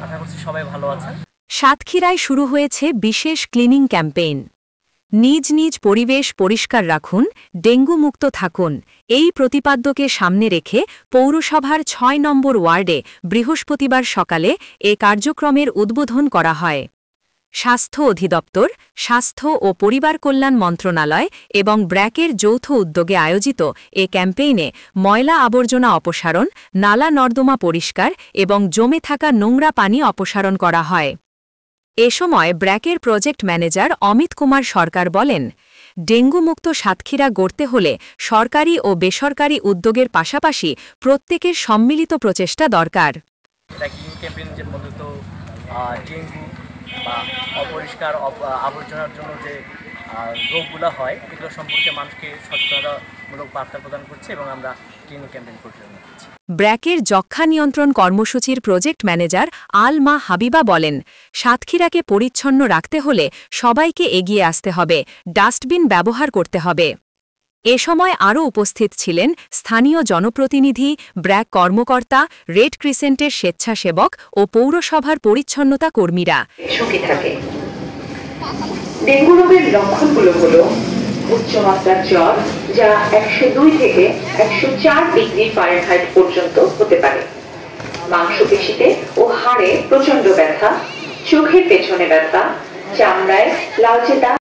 আশা করছি সবাই ভালো আছেন। সাতক্ষীরায় শুরু হয়েছে বিশেষ ক্লিনিং ক্যাম্পেইন। নিজ নিজ পরিবেশ পরিষ্কার রাখুন, ডেঙ্গু মুক্ত থাকুন, এই প্রতিপাদ্যকে সামনে রেখে পৌরসভার ৬ নম্বর ওয়ার্ডে বৃহস্পতিবার সকালে এ কার্যক্রমের উদ্বোধন করা হয়। স্বাস্থ্য অধিদপ্তর, স্বাস্থ্য ও পরিবার কল্যাণ মন্ত্রণালয় এবং ব্র্যাকের যৌথ উদ্যোগে আয়োজিত এ ক্যাম্পেইনে ময়লা আবর্জনা অপসারণ, নালা নর্দমা পরিষ্কার এবং জমে থাকা নোংরা পানি অপসারণ করা হয়। এ সময় ব্র্যাকের প্রজেক্ট ম্যানেজার অমিত কুমার সরকার বলেন, ডেঙ্গুমুক্ত সাতক্ষীরা গড়তে হলে সরকারি ও বেসরকারি উদ্যোগের পাশাপাশি প্রত্যেকের সম্মিলিত প্রচেষ্টা দরকার। ক্যাম্পেইনের মধ্যে তো ডেঙ্গু বা অপরিষ্কার আবর্জনার জন্য যে রোগগুলো হয় এগুলো সম্পর্কে মানুষকে সচেতনতামূলক বার্তা প্রদান করছে এবং আমরা ক্লিনিং ক্যাম্পেইন পরিচালনা করছি। ব্র্যাকের যক্ষ্মা নিয়ন্ত্রণ কর্মসূচির প্রজেক্ট ম্যানেজার আল মা হাবিবা বলেন, সাতক্ষীরাকে পরিচ্ছন্ন রাখতে হলে সবাইকে এগিয়ে আসতে হবে, ডাস্টবিন ব্যবহার করতে হবে। এ সময় আরও উপস্থিত ছিলেন স্থানীয় জনপ্রতিনিধি, ব্র্যাক কর্মকর্তা, রেড ক্রিসেন্টের স্বেচ্ছাসেবক ও পৌরসভার পরিচ্ছন্নতা কর্মীরা। ডেঙ্গু রোগের লক্ষণগুলো হলো উচ্চমাত্রার জ্বর, যা 102 থেকে 104 ডিগ্রি ফারেনহাইট পর্যন্ত হতে পারে, মাংসপেশিতে ও হাড়ে প্রচন্ড ব্যথা, চোখের পেছনে ব্যথা, চামড়ায় লালচে দাগ।